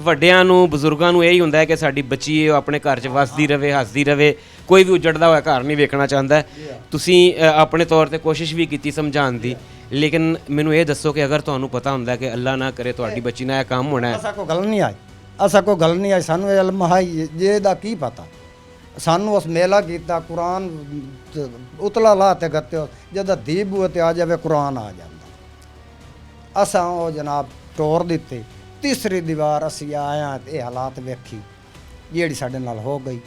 A: ਵੱਡਿਆਂ ਨੂੰ, ਬਜ਼ੁਰਗਾਂ ਨੂੰ ਇਹੀ ਹੁੰਦਾ ਹੈ ਕਿ ਸਾਡੀ ਬੱਚੀ ਹੈ ਉਹ ਆਪਣੇ ਘਰ 'ਚ ਵਸਦੀ ਰਵੇ, ਹੱਸਦੀ ਰਵੇ, ਕੋਈ ਵੀ ਉਜੜਦਾ ਹੋਇਆ ਘਰ ਨਹੀਂ ਵੇਖਣਾ ਚਾਹੁੰਦਾ। ਤੁਸੀਂ ਆਪਣੇ ਤੌਰ ਤੇ ਕੋਸ਼ਿਸ਼ ਵੀ ਕੀਤੀ ਸਮਝਾਉਣ ਦੀ, ਲੇਕਿਨ ਮੈਨੂੰ ਇਹ ਦੱਸੋ ਕਿ ਅਗਰ ਤੁਹਾਨੂੰ ਪਤਾ ਹੁੰਦਾ ਕਿ ਅੱਲਾ ਨਾ ਕਰੇ ਤੁਹਾਡੀ ਬੱਚੀ ਨਾਲ ਇਹ ਕੰਮ ਹੋਣਾ ਹੈ।
D: ਅਸਾਂ ਕੋਈ ਗੱਲ ਨਹੀਂ ਆਈ, ਅਸਾਂ ਕੋਈ ਗੱਲ ਨਹੀਂ ਆਈ, ਸਾਨੂੰ ਇਹ ਇਲਮ ਹੈ ਜੇ ਦਾ ਕੀ ਪਤਾ। ਸਾਨੂੰ ਉਸ ਮੇਲਾ ਕੀਤਾ, ਕੁਰਾਨ ਉਤਲਾ ਲਾ ਤੇ ਗੱਤੇ ਜਦੋਂ ਦੀਪ ਬੂਏ ਤੇ ਆ ਜਾਵੇ ਕੁਰਾਨ ਆ ਜਾਂਦਾ। ਅਸਾਂ ਉਹ ਜਨਾਬ ਟੋਰ ਦਿੱਤੇ, ਤੀਸਰੀ ਦੀਵਾਰ ਅਸੀਂ ਆਇਆ ਤੇ ਇਹ ਹਾਲਾਤ ਵੇਖੀ ਜਿਹੜੀ ਸਾਡੇ ਨਾਲ ਹੋ ਗਈ।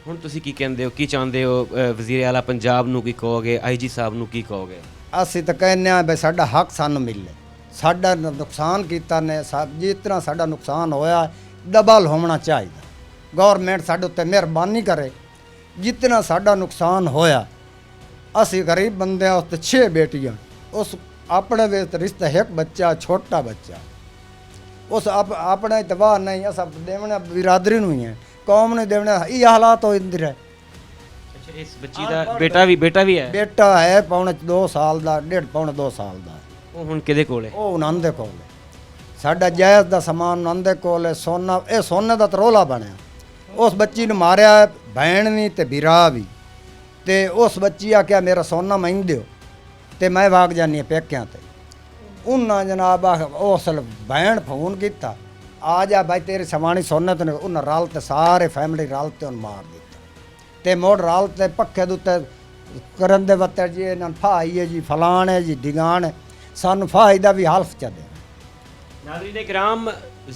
A: ਹੁਣ ਤੁਸੀਂ ਕੀ ਕਹਿੰਦੇ ਹੋ, ਕੀ ਚਾਹੁੰਦੇ ਹੋ? ਵਜ਼ੀਰ ਆਲਾ ਪੰਜਾਬ ਨੂੰ ਕੀ ਕਹੋਗੇ, IG ਸਾਹਿਬ ਨੂੰ ਕੀ ਕਹੋਗੇ?
D: ਅਸੀਂ ਤਾਂ ਕਹਿੰਦੇ ਹਾਂ ਬਈ ਸਾਡਾ ਹੱਕ ਸਾਨੂੰ ਮਿਲੇ, ਸਾਡਾ ਨੁਕਸਾਨ ਕੀਤਾ ਨੇ, ਜਿਸ ਤਰ੍ਹਾਂ ਸਾਡਾ ਨੁਕਸਾਨ ਹੋਇਆ ਡਬਲ ਹੋਣਾ ਚਾਹੀਦਾ। ਗੌਰਮੈਂਟ ਸਾਡੇ ਉੱਤੇ ਮਿਹਰਬਾਨੀ ਕਰੇ, ਜਿਤਨਾ ਸਾਡਾ ਨੁਕਸਾਨ ਹੋਇਆ, ਅਸੀਂ ਗਰੀਬ ਬੰਦੇ ਹਾਂ, ਉਸ 'ਤੇ 6 ਬੇਟੀਆਂ, ਉਸ اپنے ویت رشتہ ایک بچہ چھوٹا بچہ اس اپنا اعتبار نہیں ہے سب دیونے برادری نو ہی ہے قوم نے دیونے یہ حالات ہو اندر ہے
A: اچھا اس بچی دا بیٹا بھی ہے
D: بیٹا ہے پونے 2 سال دا 1.5 پونے 2 سال دا
A: وہ ہن کدے کول ہے
D: وہ انہاں دے کول ہے ساڈا جائز دا سامان انہاں دے کول ہے سونا اے سونے دا ترولا بنیا اس بچی نے ماریا بہن بھی تے برا بھی تے اس بچی آکھیا میرا سونا میں دیو تے میں بھاگ جانی پیکیاں تے انہاں جناب اس بہن فون کیتا آ جا بھائی تیرے سمانی سونے تے انہاں رال تے سارے فیملی رال تے ان مار دیتا تے موڑ رال تے پکھے دوتے کرن دے وتے جی انہاں پھائی ہے جی فلان ہے جی ڈگان ہے سانو فائدہ بھی حلف چا دے
A: ناظرین کرام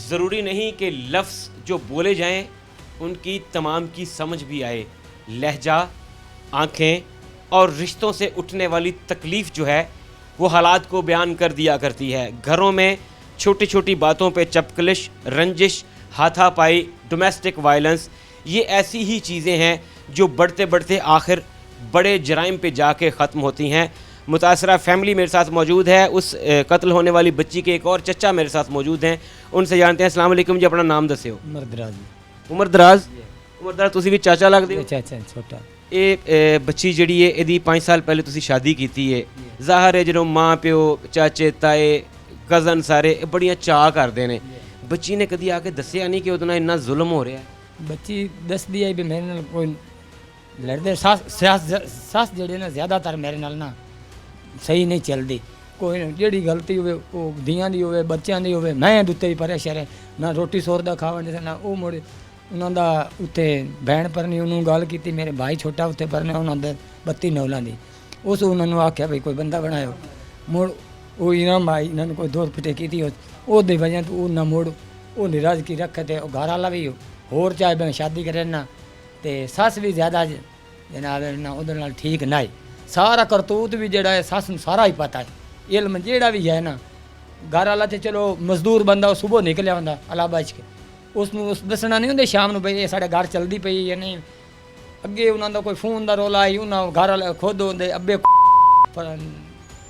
A: ضروری نہیں کہ لفظ جو بولے جائیں ان کی تمام کی سمجھ بھی آئے لہجہ آنکھیں اور رشتوں سے اٹھنے والی تکلیف جو ہے وہ حالات کو بیان کر دیا کرتی ہے گھروں میں چھوٹی چھوٹی باتوں پہ چپکلش رنجش ہاتھا پائی ڈومیسٹک وائلنس یہ ایسی ہی چیزیں ہیں جو بڑھتے بڑھتے آخر بڑے جرائم پہ جا کے ختم ہوتی ہیں متاثرہ فیملی میرے ساتھ موجود ہے اس قتل ہونے والی بچی کے ایک اور چچا میرے ساتھ موجود ہیں ان سے جانتے ہیں السلام علیکم جی اپنا نام دسیو عمر دراز تسی بھی چاچا لگدے ہو
E: چاچا چھوٹا
A: یہ بچی جڑی ہے یہ 5 سال پہلے تسی شادی کیتی ہے ظاہر ہے جدوں ماں پیو چاچے تائے کزن سارے بڑیاں چاہ کرتے ہیں بچی نے کدی آ کے دسیا نہیں کہ وہ اتنا ظلم ہو رہا ہے
E: بچی دس دی ہے بھی میرے نال کوئی لڑتے ساس جڑے نا زیادہ تر میرے نال نا صحیح نہیں چلتی کوئی جیڑی غلطی ہوئے وہ دیاں دی ہوئے بچیاں دی ہوئے میں دتے ہی پریشر ہے نہ روٹی سور دا کھاون نہ وہ مڑ انہاں دا اتنے بہن پرنی انہوں گل کیتی میرے بھائی چھوٹا اتنے پرنے انہاں دے 32 نولاں دی اس انہوں نے آکھیا بھائی کوئی بندہ بناؤ مڑ وہ انعام بھائی انہوں نے کوئی دور پٹے کی وہ دی وجہ تو نہ مڑ وہ ناراضگی رکھے تے گھر والا بھی ہور چاہے میں شادی کرے نہ تے سس بھی زیادہ جناب نہ ادھر نال ٹھیک نہ سارا کرتوت بھی جڑا ہے سس سارا ہی پتہ ہے علم جیڑا بھی ہے نا گھر والا تے چلو مزدور بندہ صبح نکلیا ہوندا اللہ بچ کے اس دسنا نہیں ہوندے شام نو بھئی یہ ساڈے گھر چلدی پئی یا نہیں اگے انہاں دا کوئی فون دا رولا آئی انہاں گھر والے خود ہوندے ابے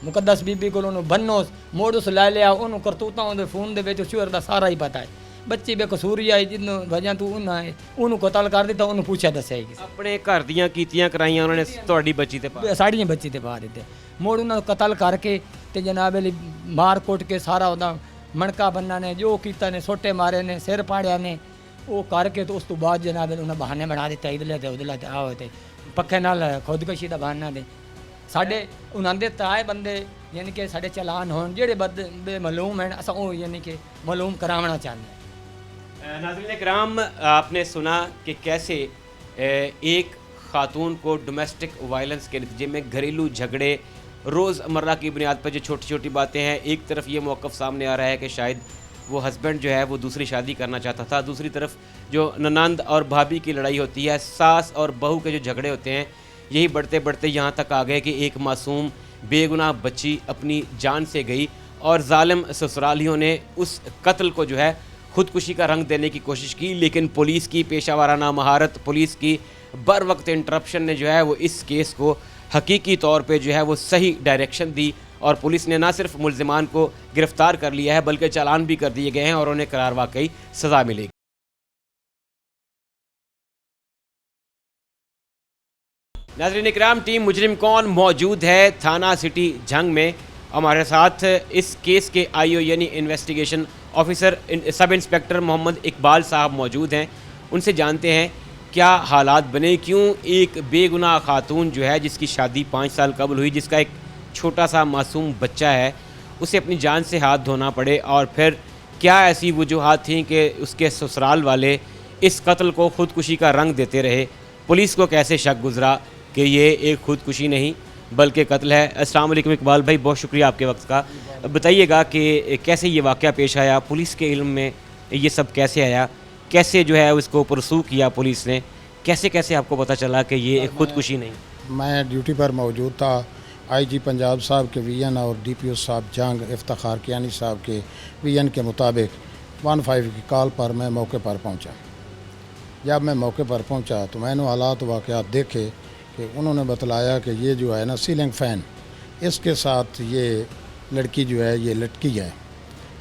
E: مقدس بی بی کول انہوں بنو موڑ اس لے لیا انہوں کرتوتاں ہوندے فون دے وچ شوہر دا سارا ہی پتہ ہے بچی بے قصوری آئی جنوں وجہ تو انہوں قتل کر دیتا انہوں پوچھا دسیا ہی
A: اپنے گھر دیاں کیتیاں کرائیاں انہوں نے تہاڈی بچی تے پا
E: ساڑیاں بچی تے پا دیتے موڑ انہوں قتل کر کے تے جناب علی مار کوٹ کے سارا ہوتا مڑکا بننا نے جو کیتا نے سوٹے مارے نے سر پاڑیا نے وہ کر کے تو اس تو بعد جناب انہیں بہانے بنا دیتا ادھر تے ادھر تے آؤ تے پکھے نال خودکشی دا بہانہ دے ساڈے انہاں دے تائے بندے یعنی کہ ساڈے چلان ہون جڑے بے معلوم ہیں اساں او یعنی کہ معلوم کراونا چاہتے ہیں
A: ناظرین کرام آپ نے سنا کہ کیسے ایک خاتون کو ڈومیسٹک وائلنس کے نتیجے میں گھریلو جھگڑے روز مرہ کی بنیاد پر جو چھوٹی چھوٹی باتیں ہیں ایک طرف یہ موقف سامنے آ رہا ہے کہ شاید وہ ہسبینڈ جو ہے وہ دوسری شادی کرنا چاہتا تھا دوسری طرف جو ننند اور بھابھی کی لڑائی ہوتی ہے ساس اور بہو کے جو جھگڑے ہوتے ہیں یہی بڑھتے بڑھتے یہاں تک آ گئے کہ ایک معصوم بے گناہ بچی اپنی جان سے گئی اور ظالم سسرالیوں نے اس قتل کو جو ہے خودکشی کا رنگ دینے کی کوشش کی لیکن پولیس کی پیشہ ورانہ مہارت پولیس کی بر وقت انٹرپشن نے جو ہے وہ اس کیس کو حقیقی طور پہ جو ہے وہ صحیح ڈائریکشن دی اور پولیس نے نہ صرف ملزمان کو گرفتار کر لیا ہے بلکہ چالان بھی کر دیے گئے ہیں اور انہیں قرار واقعی سزا ملے گی ناظرین اکرام ٹیم مجرم کون موجود ہے تھانہ سٹی جھنگ میں ہمارے ساتھ اس کیس کے آئی او یعنی انویسٹیگیشن آفیسر سب انسپیکٹر محمد اقبال صاحب موجود ہیں ان سے جانتے ہیں کیا حالات بنے کیوں ایک بے گناہ خاتون جو ہے جس کی شادی 5 سال قبل ہوئی جس کا ایک چھوٹا سا معصوم بچہ ہے اسے اپنی جان سے ہاتھ دھونا پڑے اور پھر کیا ایسی وجوہات تھیں کہ اس کے سسرال والے اس قتل کو خودکشی کا رنگ دیتے رہے پولیس کو کیسے شک گزرا کہ یہ ایک خودکشی نہیں بلکہ قتل ہے السلام علیکم اقبال بھائی بہت شکریہ آپ کے وقت کا بتائیے گا کہ کیسے یہ واقعہ پیش آیا پولیس کے علم میں یہ سب کیسے آیا کیسے جو ہے اس کو پرسو کیا پولیس نے کیسے آپ کو پتہ چلا کہ یہ ایک خودکشی نہیں
F: میں ڈیوٹی پر موجود تھا آئی جی پنجاب صاحب کے وی این اور ڈی پی او صاحب جنگ افتخار کیانی صاحب کے وی این کے مطابق 15 کی کال پر میں موقع پر پہنچا جب میں موقع پر پہنچا تو میں نے حالات واقعات دیکھے کہ انہوں نے بتلایا کہ یہ جو ہے نا سیلنگ فین اس کے ساتھ یہ लड़की जो है ये लटकी है।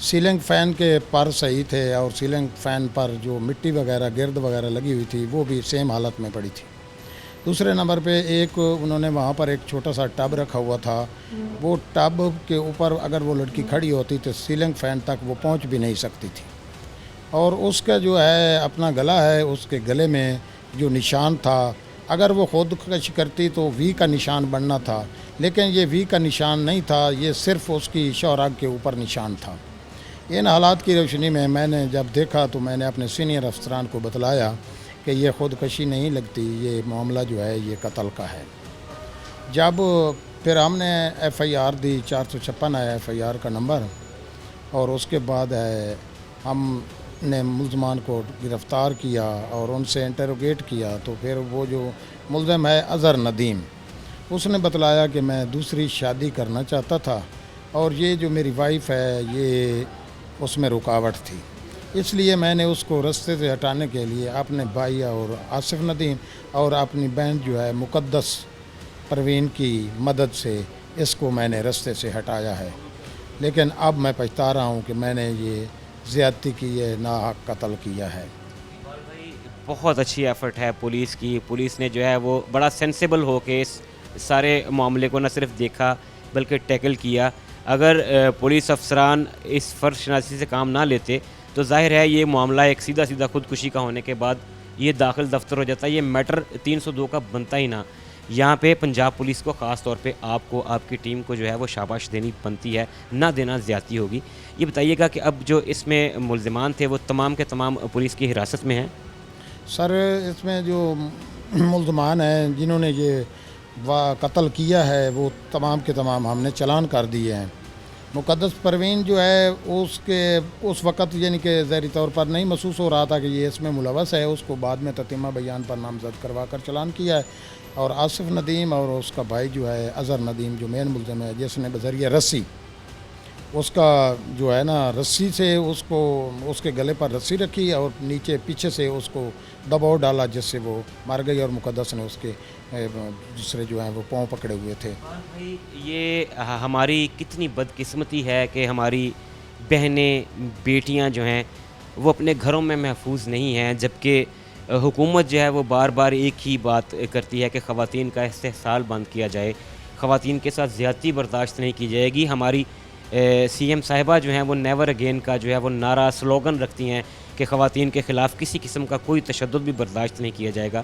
F: सीलिंग फ़ैन के पर सही थे और सीलिंग फ़ैन पर जो मिट्टी वगैरह गिर्द वगैरह लगी हुई थी वो भी सेम हालत में पड़ी थी। दूसरे नंबर पे एक उन्होंने वहाँ पर एक छोटा सा टब रखा हुआ था, वो टब के ऊपर अगर वो लड़की खड़ी होती तो सीलिंग फ़ैन तक वो पहुँच भी नहीं सकती थी। और उसका जो है अपना गला है, उसके गले में जो निशान था, अगर वो खुदकशी करती तो वी का निशान बनना था, लेकिन ये वी का निशान नहीं था, ये सिर्फ़ उसकी शौराग के ऊपर निशान था। इन हालात की रोशनी में मैंने जब देखा तो मैंने अपने सीनियर अफसरान को बतलाया कि ये ख़ुदकशी नहीं लगती, ये मामला जो है ये कत्ल का है। जब फिर हमने FIR दी, 456 है FIR का नंबर, और उसके बाद है हमने मुलजमान को गिरफ़्तार किया और उनसे इंटरोगेट किया। तो फिर वो जो मुलज़म है अज़हर नदीम, उसने बतलाया कि मैं दूसरी शादी करना चाहता था और ये जो मेरी वाइफ है ये उसमें रुकावट थी, इसलिए मैंने उसको रास्ते से हटाने के लिए अपने भाई और आसिफ नदीम और अपनी बहन जो है मुक़द्दस परवीन की मदद से इसको मैंने रास्ते से हटाया है। लेकिन अब मैं पछता रहा हूँ कि मैंने ये ज़्यादती की है, नाहक कत्ल किया है।
A: बहुत अच्छी एफ़र्ट है पुलिस की। पुलिस ने जो है वो बड़ा सेंसिबल हो के इस सारे मामले को न सिर्फ देखा बल्कि टैकल किया। अगर पुलिस अफसरान इस फ़र्ज शनासी से काम ना लेते तो ज़ाहिर है ये मामला एक सीधा सीधा खुदकुशी का होने के बाद ये दाखिल दफ्तर हो जाता। ये मैटर 302 का बनता ही ना। यहाँ पे पंजाब पुलिस को ख़ास तौर पे आपको, आपकी टीम को जो है वो शाबाश देनी बनती है, ना देना ज़्यादती होगी। ये बताइएगा कि अब जो इसमें मुलज़मान थे वो तमाम के तमाम पुलिस की हिरासत में हैं?
F: सर, इसमें जो मुलज़मान हैं जिन्होंने ये कत्ल किया है वो तमाम के तमाम हमने चालान कर दिए हैं। मुक़द्दस परवीन जो है उसके उस वक़्त यानी कि ज़ाहिरी तौर पर नहीं महसूस हो रहा था कि ये इसमें मुलवस है, उसको बाद में ततीमा बयान पर नामज़द करवा कर चालान किया है। और आसिफ नदीम और उसका भाई जो है अज़हर नदीम जो मेन मुलज़म है, जिसने बज़रिया रस्सी उसका जो है ना रस्सी से उसको उसके गले पर रस्सी रखी और नीचे पीछे से उसको दबाव डाला जिससे वो मर गई, और मुक़द्दस ने उसके दूसरे जो हैं वो पाँव पकड़े हुए थे।
A: भाई ये हमारी कितनी बदकिस्मती है कि हमारी बहनें, बेटियां जो हैं वो अपने घरों में महफूज नहीं हैं, जबकि हुकूमत जो है वो बार बार एक ही बात करती है कि ख़वातीन का इस्तेहसाल बंद किया जाए, ख़वातीन के साथ ज़्यादती बर्दाश्त नहीं की जाएगी। हमारी CM साहिबा जो हैं वो नेवर अगेन का जो है वो नारा स्लोगन रखती हैं कि ख़वातीन के ख़िलाफ़ किसी किस्म का कोई तशद्दुद भी बर्दाश्त नहीं किया जाएगा।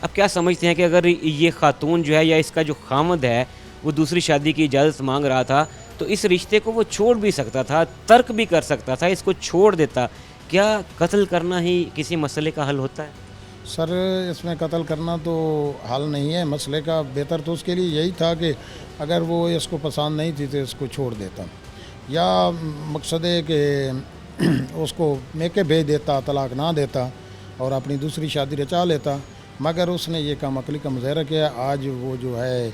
A: अब क्या समझते हैं कि अगर ये ख़ातून जो है या इसका जो खामद है वो दूसरी शादी की इजाज़त मांग रहा था तो इस रिश्ते को वो छोड़ भी सकता था, तर्क भी कर सकता था, इसको छोड़ देता। क्या कत्ल करना ही किसी मसले का हल होता है?
F: सर, इसमें कत्ल करना तो हल नहीं है मसले का। बेहतर तो उसके लिए यही था कि अगर वो इसको पसंद नहीं थी तो इसको छोड़ देता, या मकसद है कि उसको मेके भेज देता, तलाक ना देता और अपनी दूसरी शादी रचा लेता। मगर उसने ये काम अकली का मुजाहरा किया। आज वो जो है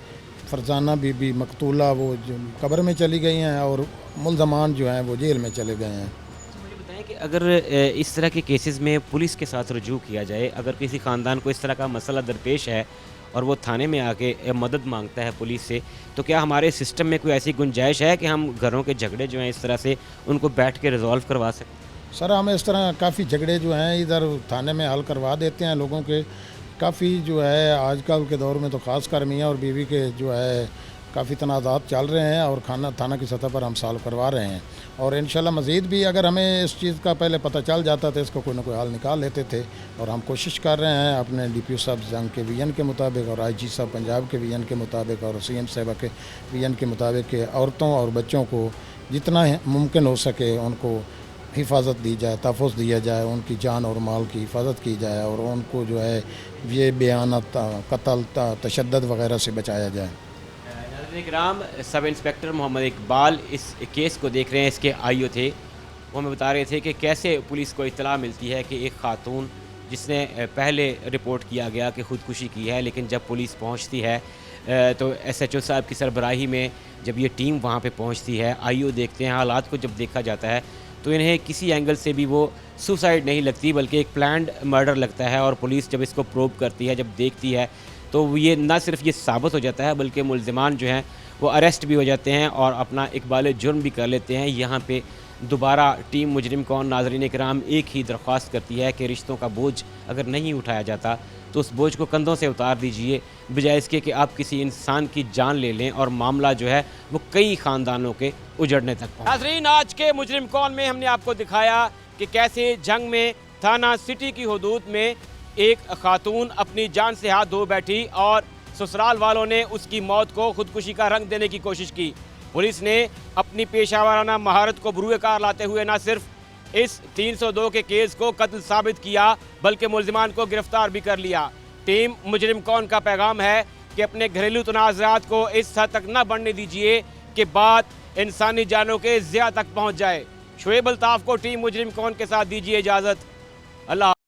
F: फरजाना बीबी मकतूला वो जो कब्र में चली गई हैं और मुलज़मान जो हैं वो जेल में चले गए हैं।
A: मुझे बताएं कि अगर इस तरह के केसेस में पुलिस के साथ रजू किया जाए, अगर किसी ख़ानदान को इस तरह का मसला दरपेश है और वो थाने में आके मदद मांगता है पुलिस से, तो क्या हमारे सिस्टम में कोई ऐसी गुंजाइश है कि हम घरों के झगड़े जो हैं इस तरह से उनको बैठ के रिजॉल्व करवा सकते हैं?
F: सर, हम इस तरह काफ़ी झगड़े जो हैं इधर थाने में हल करवा देते हैं लोगों के। काफ़ी जो है आजकल के दौर में तो ख़ास कर मियाँ और बीवी के जो है काफ़ी तनाज़ात चल रहे हैं और थाना की सतह पर हम सॉल्व करवा रहे हैं। और इंशाल्लाह मज़ीद भी अगर हमें इस चीज़ का पहले पता चल जाता तो इसको कोई ना कोई हल निकाल लेते थे। और हम कोशिश कर रहे हैं अपने DPO साहब जंग के विजन के मुताबिक और IG साहब पंजाब के विजन के मुताबिक और CM साहब के विजन के मुताबिक कि औरतों और बच्चों को जितना मुमकिन हो सके उनको हिफाजत दी जाए, तहफ़्फ़ुज़ दिया जाए, उनकी जान और माल की हिफाजत की जाए और उनको जो है ये बयानत, कत्ल, तशद्दुद वगैरह से बचाया जाए।
A: नाज़रीन-ए-किराम, सब इंस्पेक्टर मोहम्मद इकबाल इस केस को देख रहे हैं। इसके IO थे, वो हमें बता रहे थे कि कैसे पुलिस को इत्तला मिलती है कि एक खातून जिसने पहले रिपोर्ट किया गया कि ख़ुदकुशी की है, लेकिन जब पुलिस पहुंचती है तो SHO साहब की सरबराही में जब ये टीम वहां पे पहुंचती है, IO देखते हैं, हालात को जब देखा जाता है तो इन्हें किसी एंगल से भी वो सुसाइड नहीं लगती बल्कि एक प्लान्ड मर्डर लगता है। और पुलिस जब इसको प्रोब करती है, जब देखती है, तो ये ना सिर्फ ये साबित हो जाता है बल्कि मुलज़मान जो हैं वो अरेस्ट भी हो जाते हैं और अपना इकबाल जुर्म भी कर लेते हैं। यहाँ पे दोबारा टीम मुजरिम कौन नाज़रीन इकराम एक ही दरख्वास्त करती है कि रिश्तों का बोझ अगर नहीं उठाया जाता तो उस बोझ को कंधों से उतार दीजिए, बजाय इसके कि आप किसी इंसान की जान ले लें और मामला जो है वो कई ख़ानदानों के उजड़ने तक पहुँचे। नाज़रीन, आज के मुजरिम कौन में हमने आपको दिखाया कि कैसे जंग में थाना सिटी की हदूद में एक खातून अपनी जान से हाथ धो बैठी और ससुराल वालों ने उसकी मौत को खुदकुशी का रंग देने की कोशिश की। पुलिस ने अपनी पेशावराना महारत को बरूए कार लाते हुए न सिर्फ इस 302 के केस को कत्ल साबित किया बल्कि मुलजिमान को गिरफ्तार भी कर लिया। टीम मुजरिम कौन का पैगाम है कि अपने घरेलू तनाज़ात को इस हद तक न बढ़ने दीजिए कि बात इंसानी जानों के ज़िया तक पहुँच जाए। शुएब अल्ताफ़ को टीम मुजरिम कौन के साथ दीजिए इजाज़त। अल्लाह।